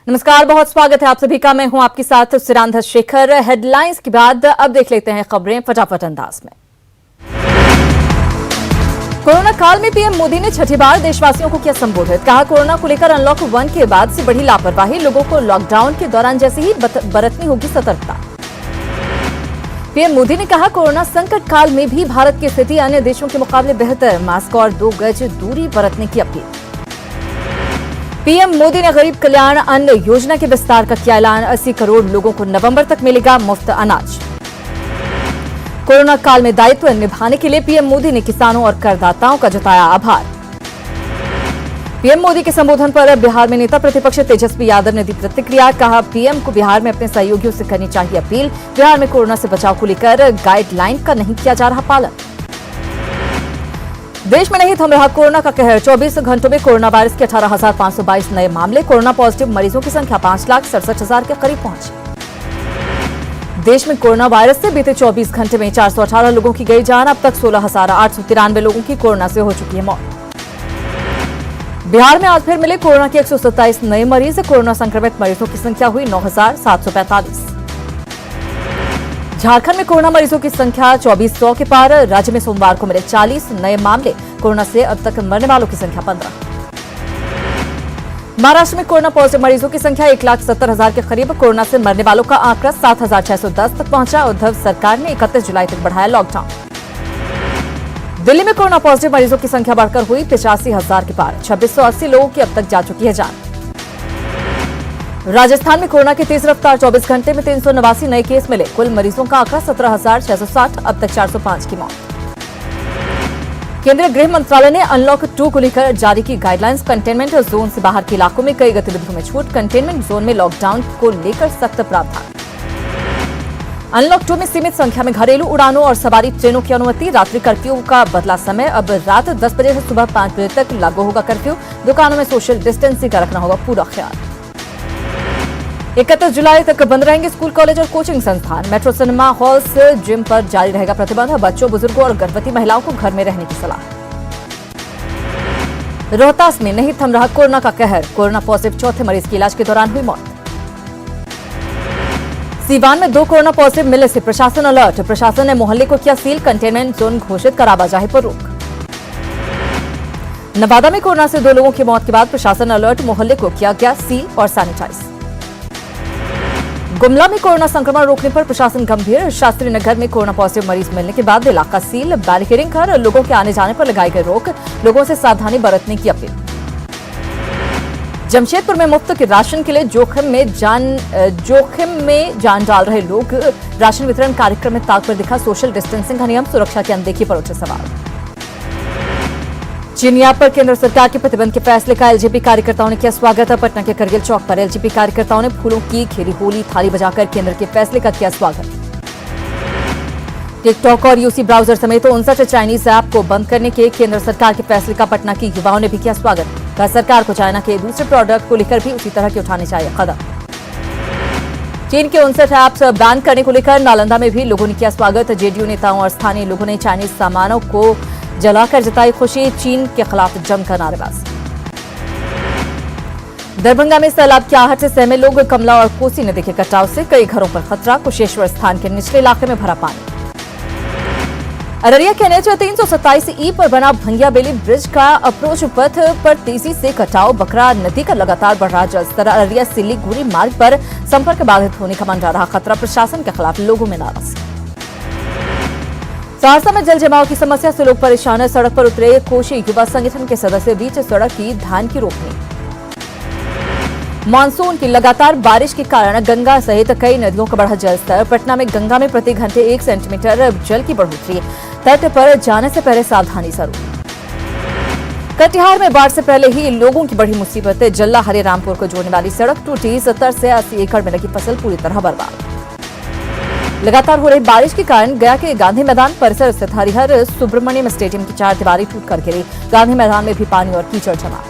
नमस्कार, बहुत स्वागत है आप सभी का। मैं हूं आपके साथ सिरांधा शेखर। हेडलाइंस के बाद अब देख लेते हैं खबरें फटाफट अंदाज में। कोरोना काल में पीएम मोदी ने छठी बार देशवासियों को किया संबोधित। कहा, कोरोना को लेकर अनलॉक 1 के बाद से बढ़ी लापरवाही, लोगों को लॉकडाउन के दौरान जैसे ही बरतनी होगी सतर्कता। पीएम मोदी ने कहा, कोरोना संकट काल में भी भारत की स्थिति अन्य देशों के मुकाबले बेहतर, मास्क और 2 गज दूरी बरतने की अपील। पीएम मोदी ने गरीब कल्याण अन्न योजना के विस्तार का किया ऐलान। 80 करोड़ लोगों को नवंबर तक मिलेगा मुफ्त अनाज। कोरोना काल में दायित्व निभाने के लिए पीएम मोदी ने किसानों और करदाताओं का जताया आभार। पीएम मोदी के संबोधन पर बिहार में नेता प्रतिपक्ष तेजस्वी यादव ने दी प्रतिक्रिया। कहा, पीएम को बिहार में अपने सहयोगियों से करनी चाहिए अपील। बिहार में कोरोना से बचाव को लेकर गाइडलाइन का नहीं किया जा रहा पालन। देश में नहीं थम रहा कोरोना का कहर। 24 घंटों में कोरोना वायरस के 18,522 नए मामले। कोरोना पॉजिटिव मरीजों की संख्या 5,67,000 के करीब पहुंची। देश में कोरोना वायरस से बीते 24 घंटे में 418 लोगों की गई जान। अब तक 16,893 लोगों की कोरोना से हो चुकी है मौत। बिहार में आज फिर मिले कोरोना के 127 नए मरीज। कोरोना संक्रमित मरीजों की संख्या हुई 9,745। झारखंड में कोरोना मरीजों की संख्या 2400 के पार। राज्य में सोमवार को मिले 40 नए मामले। कोरोना से अब तक मरने वालों की संख्या 15। महाराष्ट्र में कोरोना पॉजिटिव मरीजों की संख्या 1,70,000 के करीब। कोरोना से मरने वालों का आंकड़ा 7,610 तक पहुंचा। उद्धव सरकार ने 31 जुलाई तक बढ़ाया लॉकडाउन। दिल्ली में कोरोना पॉजिटिव मरीजों की संख्या बढ़कर हुई 85,000 के पार। 2680 लोगों की अब तक जा चुकी है जान। राजस्थान में कोरोना की तेज रफ्तार। 24 घंटे में 389 नए केस मिले। कुल मरीजों का आंकड़ा 17,660। अब तक 405 की मौत। केंद्रीय गृह मंत्रालय ने अनलॉक 2 को लेकर जारी की गाइडलाइंस। कंटेनमेंट जोन से बाहर के इलाकों में कई गतिविधियों में छूट। कंटेनमेंट जोन में लॉकडाउन को लेकर सख्त प्रावधान। अनलॉक 2 में सीमित संख्या में घरेलू उड़ानों और सवारी ट्रेनों की अनुमति। रात्रि कर्फ्यू का बदला समय। अब रात 10 बजे से सुबह 5 बजे तक लागू होगा कर्फ्यू। दुकानों में सोशल डिस्टेंसिंग का रखना होगा पूरा ख्याल। 31 जुलाई तक बंद रहेंगे स्कूल, कॉलेज और कोचिंग संस्थान। मेट्रो, सिनेमा हॉल्स, जिम पर जारी रहेगा प्रतिबंध। बच्चों, बुजुर्गों और गर्भवती महिलाओं को घर में रहने की सलाह। रोहतास में नहीं थम रहा कोरोना का कहर। कोरोना पॉजिटिव चौथे मरीज की इलाज के दौरान हुई मौत। सीवान में 2 कोरोना पॉजिटिव मिलने से प्रशासन अलर्ट। प्रशासन ने मोहल्ले को किया सील। कंटेनमेंट जोन घोषित कर आवाजाही पर रोक। नवादा में कोरोना से 2 लोगों की मौत के बाद प्रशासन अलर्ट। मोहल्ले को किया गया सील और सैनिटाइज। गुमला में कोरोना संक्रमण रोकने पर प्रशासन गंभीर। शास्त्री नगर में कोरोना पॉजिटिव मरीज मिलने के बाद इलाका सील। बैरिकेडिंग कर लोगों के आने जाने पर लगाई गई रोक। लोगों से सावधानी बरतने की अपील। जमशेदपुर में मुफ्त के राशन के लिए जोखिम में जान डाल रहे लोग। राशन वितरण कार्यक्रम में ताक पर दिखा सोशल डिस्टेंसिंग का नियम। सुरक्षा की अनदेखी पर उठे सवाल। चिनिया पर केंद्र सरकार के प्रतिबंध के फैसले का एलजेपी कार्यकर्ताओं ने किया स्वागत। पटना के करगिल चौक पर एलजेपी कार्यकर्ताओं ने फूलों की खेली होली, थाली बजाकर केंद्र के फैसले का किया स्वागत। टिकटॉक और यूसी ब्राउजर समेत 59 चाइनीज ऐप को बंद करने के केंद्र सरकार के फैसले का पटना की युवाओं ने भी किया स्वागत। कहा, सरकार को चाइना के दूसरे प्रोडक्ट को लेकर भी उसी तरह के उठाने चाहिए कदम। चीन के 59 ऐप्स बैन करने को लेकर नालंदा में भी लोगों ने किया स्वागत। जेडीयू नेताओं और स्थानीय लोगों ने चाइनीज सामानों को जलाकर जताई खुशी। चीन के खिलाफ जमकर नारेबाजी। दरभंगा में सैलाब की आहट से सहमे लोग। कमला और कोसी नदी के कटाव से कई घरों पर खतरा। कुशेश्वर स्थान के निचले इलाके में भरा पानी। अररिया के एनएच 327E पर बना भंगिया बेली ब्रिज का अप्रोच पथ पर तेजी से कटाव। बकरा नदी का लगातार बढ़ रहा जलस्तर। अररिया सिलीगुड़ी मार्ग पर संपर्क बाधित होने का मंडरा रहा खतरा। प्रशासन के खिलाफ लोगों में नाराजगी। सहरसा में जल जमाव की समस्या से लोग परेशान है। सड़क पर उतरे कोशी युवा संगठन के सदस्य। बीच सड़क की धान की रोकनी। मानसून की लगातार बारिश के कारण गंगा सहित कई नदियों का बढ़ा जलस्तर। पटना में गंगा में प्रति घंटे 1 सेंटीमीटर जल की बढ़ोतरी। तट पर जाने से पहले सावधानी जरूरी। कटिहार में बाढ़ से पहले ही लोगों की बड़ी मुसीबत। जल्ला हरे रामपुर को जोड़ने वाली सड़क टूटी। 70 से 80 एकड़ में लगी फसल पूरी तरह बर्बाद। लगातार हो रही बारिश के कारण गया के गांधी मैदान परिसर स्थित हरिहर सुब्रमण्यम स्टेडियम की 4 दीवारें टूटकर गिरी। गांधी मैदान में भी पानी और कीचड़ जमा।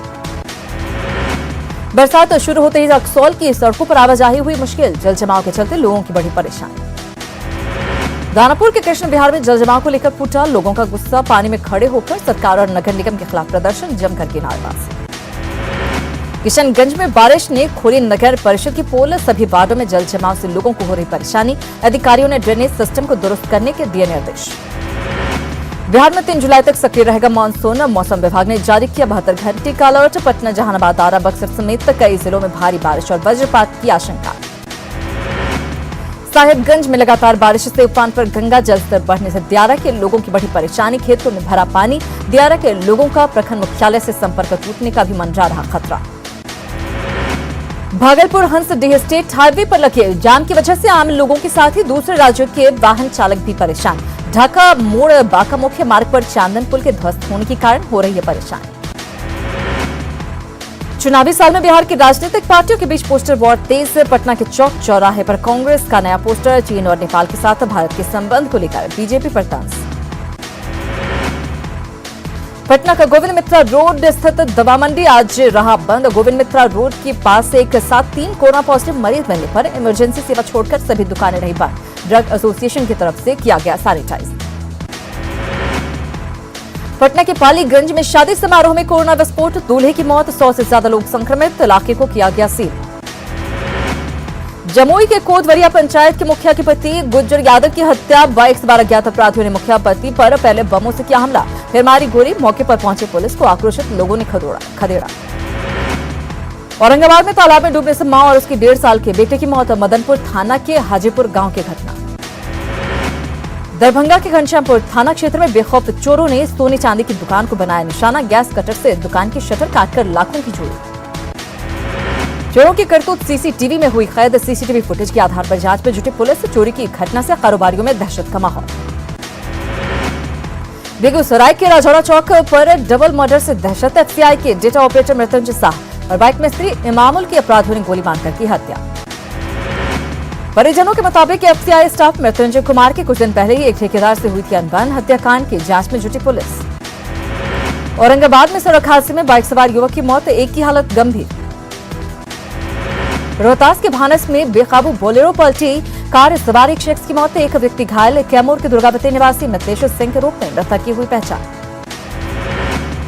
बरसात शुरू होते ही रक्सौल की सड़कों पर आवाजाही हुई मुश्किल। जल जमाव के चलते लोगों की बड़ी परेशानी। दानापुर के कृष्ण विहार में जल जमाव को लेकर फूटा लोगों का गुस्सा। पानी में खड़े होकर सरकार और नगर निगम के खिलाफ प्रदर्शन। जमकर की नारेबाजी। किशनगंज में बारिश ने खोली नगर परिषद की पोल, सभी वार्डों में जल जमाव से लोगों को हो रही परेशानी। अधिकारियों ने ड्रेनेज सिस्टम को दुरुस्त करने के दिए निर्देश। बिहार में 3 जुलाई तक सक्रिय रहेगा मानसून, मौसम विभाग ने जारी किया 72 घंटे का अलर्ट। पटना, जहानाबाद, आरा, बक्सर समेत कई जिलों में भारी बारिश और वज्रपात की आशंका। साहिबगंज में लगातार बारिश से उफान पर गंगा, जलस्तर बढ़ने से दियारा के लोगों की बढ़ी परेशानी, खेतों में भरा पानी। दियारा के लोगों का प्रखंड मुख्यालय से संपर्क टूटने का भी मंडरा रहा खतरा। भागलपुर हंसडीह स्टेट हाईवे पर लगे जाम की वजह से आम लोगों के साथ ही दूसरे राज्यों के वाहन चालक भी परेशान। ढाका मोड़ बांका मुख्य मार्ग पर चांदन पुल के ध्वस्त होने के कारण हो रही है परेशानी। चुनावी साल में बिहार की राजनीतिक पार्टियों के बीच पोस्टर वॉर तेज। पटना के चौक चौराहे पर कांग्रेस का नया पोस्टर, चीन और नेपाल के साथ भारत के संबंध को लेकर बीजेपी पर तंज। पटना का गोविंद मित्रा रोड स्थित दवा मंडी आज रहा बंद। गोविंद मित्रा रोड के पास एक साथ 3 कोरोना पॉजिटिव मरीज मिलने पर इमरजेंसी सेवा छोड़कर सभी दुकानें रही बंद। ड्रग एसोसिएशन की तरफ से किया गया सैनिटाइज। पटना के पालीगंज में शादी समारोह में कोरोना विस्फोट, दूल्हे की मौत, 100 से ज्यादा लोग संक्रमित, इलाके को किया गया सील। जमुई के कोदवरिया पंचायत के मुखिया के पति गुज्जर यादव की हत्या, बाइक सवार अज्ञात अपराधियों ने मुखिया पति पर पहले बमों से किया हमला, फिर मारी गोली। मौके पर पहुंचे पुलिस को आक्रोशित लोगों ने खदेड़ा। औरंगाबाद में तालाब में डूबने से मां और उसकी 1.5 साल के बेटे की मौत, मदनपुर थाना के हाजीपुर गांव की घटना। दरभंगा के घनश्यामपुर थाना क्षेत्र में बेखौफ चोरों ने सोने चांदी की दुकान को बनाया निशाना, गैस कटर से दुकान की शटर काटकर लाखों की चोरी। चोरों की करतूत सीसीटीवी में हुई कैद, सीसीटीवी फुटेज के आधार पर जांच में जुटी पुलिस। चोरी की घटना से कारोबारियों में दहशत का माहौल। बेगूसराय के राजौरा चौक पर डबल मर्डर से दहशत, एफसीआई के डेटा ऑपरेटर मृत्युंजय शाह और बाइक मिस्त्री इमामुल की अपराधियों ने गोली मारकर की हत्या। परिजनों के मुताबिक एफसीआई स्टाफ मृत्युंजय कुमार के कुछ दिन पहले ही एक ठेकेदार से हुई थी अनबन। हत्याकांड की जांच में जुटी पुलिस। औरंगाबाद में सड़क हादसे में बाइक सवार युवक की मौत, एक की हालत गंभीर। रोहतास के भानस में बेकाबू बोलेरो पलटी, कार सवार एक शख्स की मौत, एक व्यक्ति घायल। कैमूर के दुर्गावती निवासी मिथिलेश सिंह के रूप में मृतक की हुई पहचान।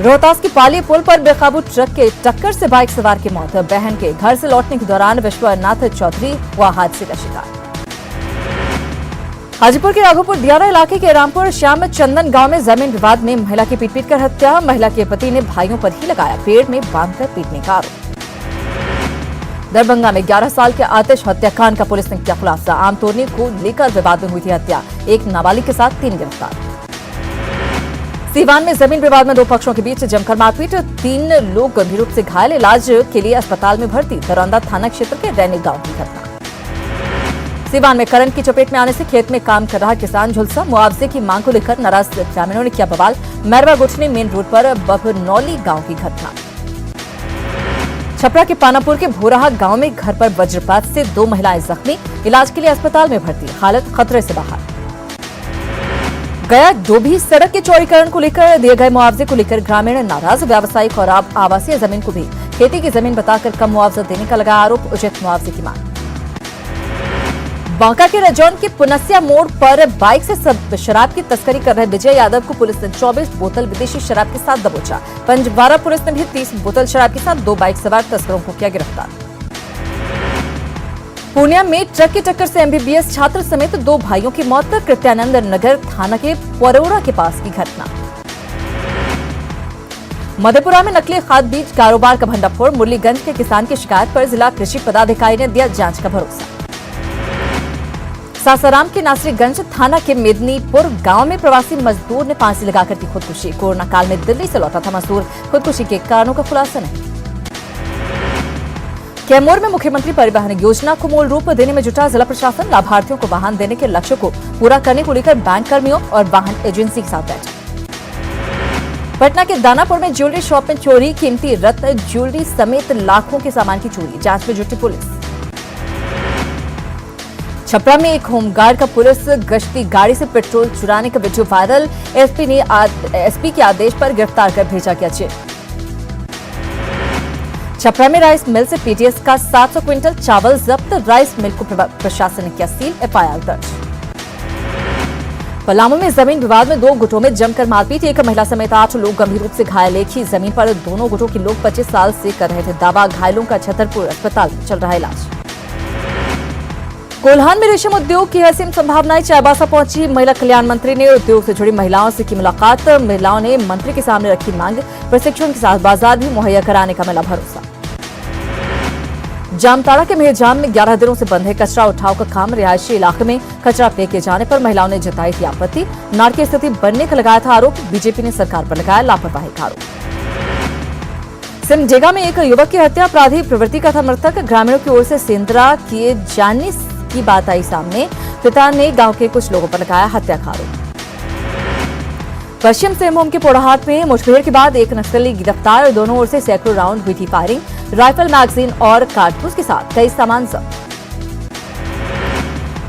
रोहतास की पाली पुल पर बेकाबू ट्रक के टक्कर से बाइक सवार की मौत, बहन के घर से लौटने के दौरान विश्वनाथ चौधरी हुआ हादसे का शिकार। हाजीपुर के राघोपुर दियारा इलाके के रामपुर श्याम चंदन गांव में जमीन विवाद में महिला की पीट कर हत्या, महिला के पति ने भाइयों पर ही लगाया पेड़ में बांधकर पीटने का आरोप। दरभंगा में 11 साल के आतिश हत्याकांड का पुलिस ने किया खुलासा, आम तोड़ने को लेकर विवाद में हुई थी हत्या, एक नाबालिग के साथ 3 गिरफ्तार। सीवान में जमीन विवाद में 2 पक्षों के बीच जमकर मारपीट, 3 लोग गंभीर रूप से घायल, इलाज के लिए अस्पताल में भर्ती। दरौंदा थाना क्षेत्र के रैनी गांव की घटना। सीवान में करंट की चपेट में आने से खेत में काम कर रहा किसान झुलसा, मुआवजे की मांग को लेकर नाराज ग्रामीणों ने किया बवाल। मैरवा गुठनी मेन रोड पर बभनौली गांव की घटना। छपरा के पानापुर के भोराहा गांव में घर पर वज्रपात से 2 महिलाएं जख्मी, इलाज के लिए अस्पताल में भर्ती, हालत खतरे से बाहर। गया डोभी सड़क के चौड़ीकरण को लेकर दिए गए मुआवजे को लेकर ग्रामीण नाराज, व्यावसायिक और आवासीय जमीन को भी खेती की जमीन बताकर कम मुआवजा देने का लगा आरोप, उचित मुआवजे की मांग। बांका के रजौन के पुनसिया मोड़ पर बाइक से शराब की तस्करी कर रहे विजय यादव को पुलिस ने 24 बोतल विदेशी शराब के साथ दबोचा। पंजवारा पुलिस ने भी 30 बोतल शराब के साथ 2 बाइक सवार तस्करों को किया गिरफ्तार। पूर्णिया में ट्रक की टक्कर से एमबीबीएस छात्र समेत 2 भाइयों की मौत, कृत्यानंद नगर थाना के परोड़ा के पास की घटना। मधेपुरा में नकली खाद बीज कारोबार का भंडाफोड़, मुरलीगंज के किसान की शिकायत पर जिला कृषि पदाधिकारी ने दिया जांच का भरोसा। सासाराम के नासरीगंज थाना के मेदनीपुर गांव में प्रवासी मजदूर ने फांसी लगाकर की खुदकुशी, कोरोना काल में दिल्ली से लौटा था मजदूर, खुदकुशी के कारणों का खुलासा नहीं। कैमूर में मुख्यमंत्री परिवहन योजना को मूल रूप देने में जुटा जिला प्रशासन, लाभार्थियों को वाहन देने के लक्ष्य को पूरा करने को लेकर बैंक कर्मियों और वाहन एजेंसी के साथ बैठक। पटना के दानापुर में ज्वेलरी शॉप में चोरी, कीमती रत्न ज्वेलरी समेत लाखों के सामान की चोरी, जांच में जुटी पुलिस। छपरा में एक होमगार्ड का पुलिस गश्ती गाड़ी से पेट्रोल चुराने का वीडियो वायरल, एसपी के आदेश पर गिरफ्तार कर भेजा गया जेल। छपरा में राइस मिल से पीटीएस का 700 क्विंटल चावल जब्त, राइस मिल को प्रशासन ने किया सील, एफआईआर दर्ज। पलामू में जमीन विवाद में 2 गुटों में जमकर मारपीट, एक महिला समेत 8 लोग गंभीर रूप से घायल। एक ही जमीन पर दोनों गुटों के लोग 25 साल से कर रहे थे दावा। घायलों का छतरपुर अस्पताल में चल रहा इलाज। कोल्हान में रेशम उद्योग की असीम संभावनाएं, चाईबासा पहुंची महिला कल्याण मंत्री ने उद्योग से जुड़ी महिलाओं से की मुलाकात। महिलाओं ने मंत्री के सामने रखी मांग, प्रशिक्षण के साथ बाजार भी मुहैया कराने का मिला भरोसा। जामताड़ा के मेहजाम में 11 दिनों से बंद है कचरा उठाव का काम। रिहायशी इलाके में कचरा फेंके जाने पर महिलाओं ने जताई थी आपत्ति। नार की स्थिति बनने का लगाया था आरोप। बीजेपी ने सरकार पर लगाया लापरवाही का आरोप। सिमडेगा में एक युवक की हत्या, अपराधी प्रवृत्ति का था मृतक। ग्रामीणों की ओर से सेंद्रा किए जाने की बात आई सामने। पिता ने गांव के कुछ लोगों पर लगाया हत्या का आरोप। पश्चिम सिंहभूम के पोड़ाहाट में मुठभेड़ के बाद एक नक्सली गिरफ्तार। दोनों ओर से सैकड़ों राउंड हुई थी फायरिंग। राइफल, मैगजीन और कारतूस के साथ कई सामान जब्त।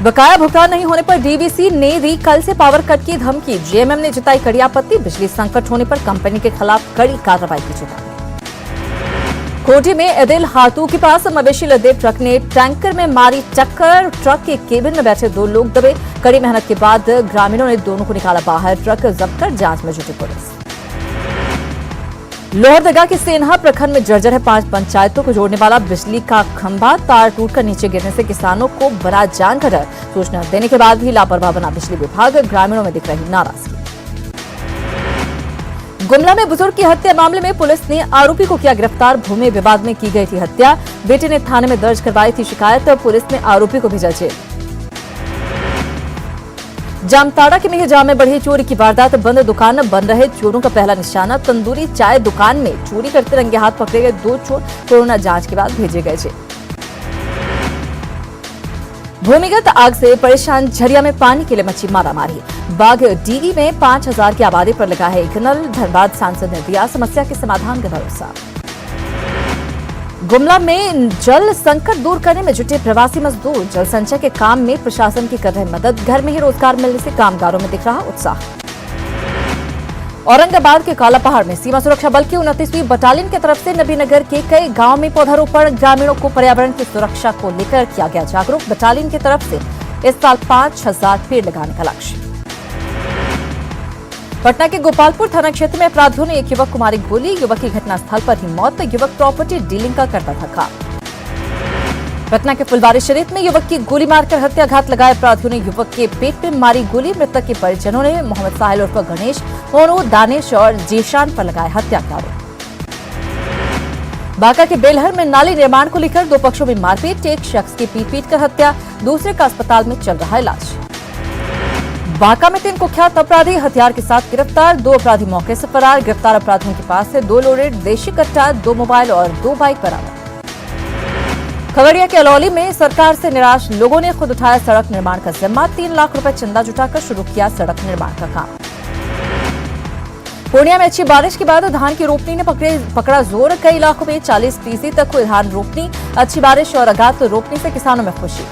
बकाया भुगतान नहीं होने पर डीवीसी ने दी कल से पावर कट की धमकी। जेएमएम ने जताई कड़ी आपत्ति। बिजली संकट होने पर कंपनी के खिलाफ कड़ी कार्रवाई की चेतावनी। कोटी में एदिल हाथू के पास मवेशी लदे ट्रक ने टैंकर में मारी टक्कर। ट्रक के केबिन में बैठे 2 लोग दबे। कड़ी मेहनत के बाद ग्रामीणों ने दोनों को निकाला बाहर। ट्रक जब्त कर जांच में जुटी पुलिस। लोहरदगा के सेन्हा प्रखंड में जर्जर है 5 पंचायतों को जोड़ने वाला बिजली का खंभा। तार टूटकर नीचे गिरने से किसानों को बड़ा जान का डर। सूचना देने के बाद भी लापरवाह बना बिजली विभाग। ग्रामीणों में दिख रही नाराजगी। गुमला में बुजुर्ग की हत्या मामले में पुलिस ने आरोपी को किया गिरफ्तार। भूमि विवाद में की गई थी हत्या। बेटे ने थाने में दर्ज करवाई थी शिकायत। पुलिस ने आरोपी को भेजा जेल। जामताड़ा के मेहजाम में बढ़ी चोरी की वारदात। बंद दुकान बन रहे चोरों का पहला निशाना। तंदूरी चाय दुकान में चोरी करते रंगे हाथ पकड़े गए 2 चोर कोरोना जांच के बाद भेजे गए जेल। भूमिगत आग से परेशान झरिया में पानी के लिए मची मारामारी। बाग डीगी में 5000 की आबादी पर लगा है एक नल। धनबाद सांसद ने दिया समस्या के समाधान का भरोसा। गुमला में जल संकट दूर करने में जुटे प्रवासी मजदूर। जल संचय के काम में प्रशासन की कर रहे मदद। घर में ही रोजगार मिलने से कामगारों में दिख रहा उत्साह। औरंगाबाद के काला पहाड़ में सीमा सुरक्षा बल की 29वीं बटालियन की तरफ से नबीनगर के कई गांव में पौधारोपण। ग्रामीणों को पर्यावरण की सुरक्षा को लेकर किया गया जागरूक। बटालियन की तरफ से इस साल 5000 पेड़ लगाने का लक्ष्य। पटना के गोपालपुर थाना क्षेत्र में अपराधियों ने एक युवक को मारी गोली। युवक की घटनास्थल पर ही मौत। युवक प्रॉपर्टी डीलिंग का करता था काम। पटना के फुलवारीशरीफ में युवक की गोली मारकर हत्याघात लगाए। अपराधियों ने युवक के पेट में मारी गोली। मृतक के परिजनों ने मोहम्मद साहिल उर्फ गणेश, मोनू, दानिश और जीशान पर लगाए हत्या का आरोप। बांका के बेलहर में नाली निर्माण को लेकर 2 पक्षों में मारपीट। एक शख्स की पीट कर हत्या, दूसरे का अस्पताल में चल रहा इलाज। बांका में 3 कुख्यात अपराधी हथियार के साथ गिरफ्तार। 2 अपराधी मौके से फरार। गिरफ्तार अपराधियों के पास से 2 लोडेड देशी कट्टा, 2 मोबाइल और 2 बाइक बरामद। खगड़िया के अलौली में सरकार से निराश लोगों ने खुद उठाया सड़क निर्माण का जिम्मा। 3 लाख रुपए चंदा जुटाकर शुरू किया सड़क निर्माण का काम। पूर्णिया में अच्छी बारिश के बाद धान की रोपनी ने पकड़ा जोर। कई इलाकों में 40% तक हुई धान रोपनी। अच्छी बारिश और अगात रोपनी से किसानों में खुशी।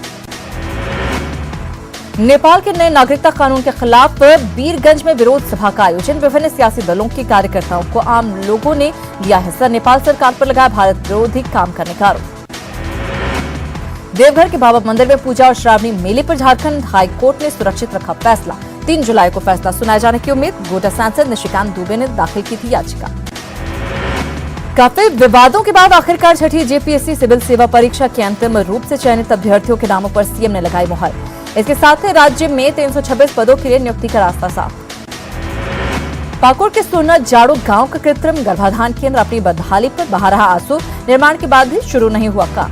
नेपाल के नए नागरिकता कानून के खिलाफ बीरगंज में विरोध सभा का आयोजन। विभिन्न सियासी दलों के कार्यकर्ताओं को आम लोगों ने लिया हिस्सा। नेपाल सरकार पर लगाया भारत विरोधी काम करने का आरोप। देवघर के बाबा मंदिर में पूजा और श्रावणी मेले पर झारखंड हाईकोर्ट ने सुरक्षित रखा फैसला। 3 जुलाई को फैसला सुनाए जाने की उम्मीद। गोड्डा सांसद निशिकांत दुबे ने दाखिल की थी याचिका। काफी विवादों के बाद आखिरकार छठी जेपीएससी सिविल सेवा परीक्षा के अंतिम रूप से चयनित अभ्यर्थियों के नामों पर सीएम ने लगाई मुहर। इसके साथ ही राज्य में 326 पदों के लिए नियुक्ति का रास्ता साफ। पाकुड़ के सोना जाड़ो गांव का कृत्रिम गर्भाधान केंद्र अपनी बदहाली पर बहा रहा आंसू। निर्माण के बाद भी शुरू नहीं हुआ काम।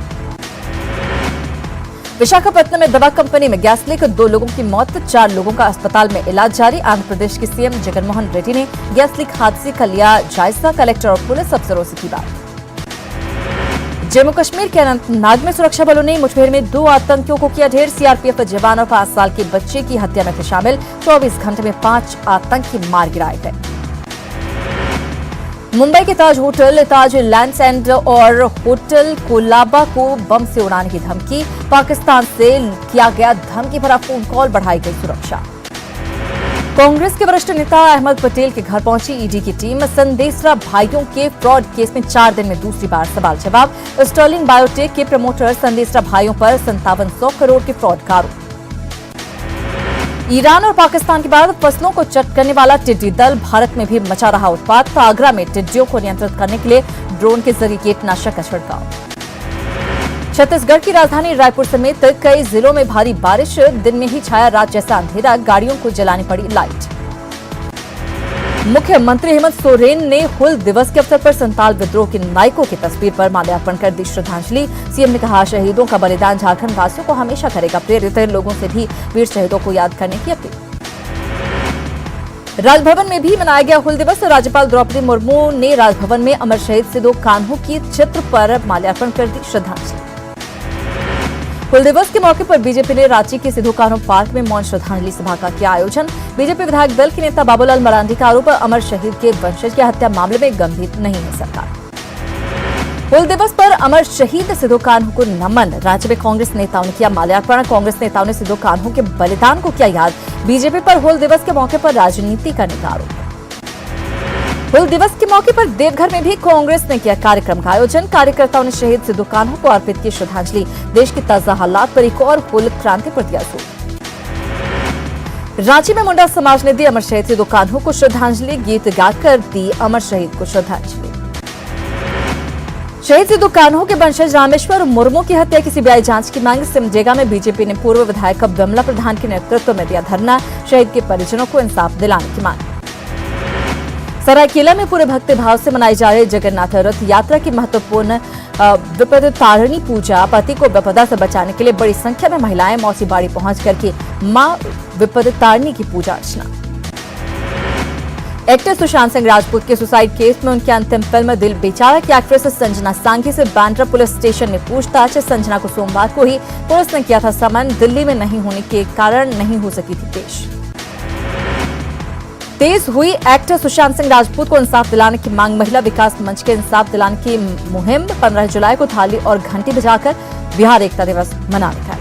विशाखापट्टनम में दवा कंपनी में गैस लीक, 2 लोगों की मौत, 4 लोगों का अस्पताल में इलाज जारी। आंध्र प्रदेश के सीएम जगनमोहन रेड्डी ने गैस लीक हादसे का लिया जायजा। कलेक्टर और पुलिस अफसरों से की बात। जम्मू कश्मीर के अनंतनाग में सुरक्षा बलों ने मुठभेड़ में 2 आतंकियों को किया ढेर। सीआरपीएफ जवान और 5 साल के बच्चे की हत्या में थे शामिल। 24 घंटे में 5 आतंकी मार गिराए गए। मुंबई के ताज होटल, ताज लैंड्स एंड और होटल कोलाबा को बम से उड़ाने की धमकी। पाकिस्तान से किया गया धमकी भरा फोन कॉल, बढ़ाई गई सुरक्षा। कांग्रेस के वरिष्ठ नेता अहमद पटेल के घर पहुंची ईडी की टीम। संदेशरा भाइयों के फ्रॉड केस में 4 दिन में दूसरी बार सवाल जवाब। स्टर्लिंग बायोटेक के प्रमोटर संदेशरा भाइयों पर 5700 करोड़ के फ्रॉड का आरोप। ईरान और पाकिस्तान के बाद फसलों को चट करने वाला टिड्डी दल भारत में भी मचा रहा उत्पात। आगरा में टिड्डियों को नियंत्रित करने के लिए ड्रोन के जरिए कीटनाशक का छिड़काव। छत्तीसगढ़ की राजधानी रायपुर समेत कई जिलों में भारी बारिश, दिन में ही छाया रात जैसा अंधेरा, गाड़ियों को जलानी पड़ी लाइट। मुख्यमंत्री हेमंत सोरेन ने हुल दिवस के अवसर पर संताल विद्रोह के नायकों की तस्वीर पर माल्यार्पण कर दी श्रद्धांजलि। सीएम ने कहा, शहीदों का बलिदान झारखंड वासियों को हमेशा करेगा प्रेरित, लोगों से भी वीर शहीदों को याद करने की अपील। राजभवन में भी मनाया गया हुल दिवस। राज्यपाल द्रौपदी मुर्मू ने राजभवन में अमर शहीद सिदो कान्हू की चित्र पर माल्यार्पण कर दी श्रद्धांजलि। हुल दिवस के मौके पर बीजेपी ने रांची के सिदो कान्हू पार्क में मौन श्रद्धांजलि सभा का किया आयोजन। बीजेपी विधायक दल के नेता बाबूलाल मरांडी का आरोप, अमर शहीद के वंशज की हत्या मामले में गंभीर नहीं है सरकार। हुल दिवस पर अमर शहीद सिदो कान्हू को नमन, राज्य में कांग्रेस नेताओं ने किया माल्यार्पण। कांग्रेस नेताओं ने सिदो कान्हू के बलिदान को किया याद। बीजेपी पर हुल दिवस के मौके पर राजनीति करने का आरोप। हुल दिवस के मौके पर देवघर में भी कांग्रेस ने किया कार्यक्रम का आयोजन। कार्यकर्ताओं ने शहीद सिदो कान्हू को अर्पित की श्रद्धांजलि। देश की ताजा हालात पर एक और हुल क्रांति पर दिया जोर। रांची में मुंडा समाज ने दी अमर शहीद सिदो कान्हू को श्रद्धांजलि, गीत गाकर दी अमर शहीद को श्रद्धांजलि। शहीद सिदो कान्हू के वंशज रामेश्वर मुर्मू की हत्या की सीबीआई जांच की मांग। सिमडेगा में बीजेपी ने पूर्व विधायक विमला प्रधान के नेतृत्व में दिया धरना। शहीद के परिजनों को इंसाफ दिलाने की मांग। सरायकेला में पूरे भक्तिभाव से मनाई जा रही जगन्नाथ रथ यात्रा की महत्वपूर्ण विपद तारिणी पूजा। पति को विपदा से बचाने के लिए बड़ी संख्या में महिलाएं मौसी बाड़ी पहुंच करके मां विपद तारिणी की पूजा अर्चना। एक्टर सुशांत सिंह राजपूत के सुसाइड केस में उनकी अंतिम फिल्म दिल बेचारा की एक्ट्रेस संजना सांघी से बांद्रा पुलिस स्टेशन में पूछताछ। संजना को सोमवार को ही पुलिस ने किया था समन, दिल्ली में नहीं होने के कारण नहीं हो सकी थी पेश। तेज हुई एक्टर सुशांत सिंह राजपूत को इंसाफ दिलाने की मांग। महिला विकास मंच के इंसाफ दिलाने की मुहिम 15 जुलाई को थाली और घंटी बजाकर बिहार एकता दिवस मना रखा है।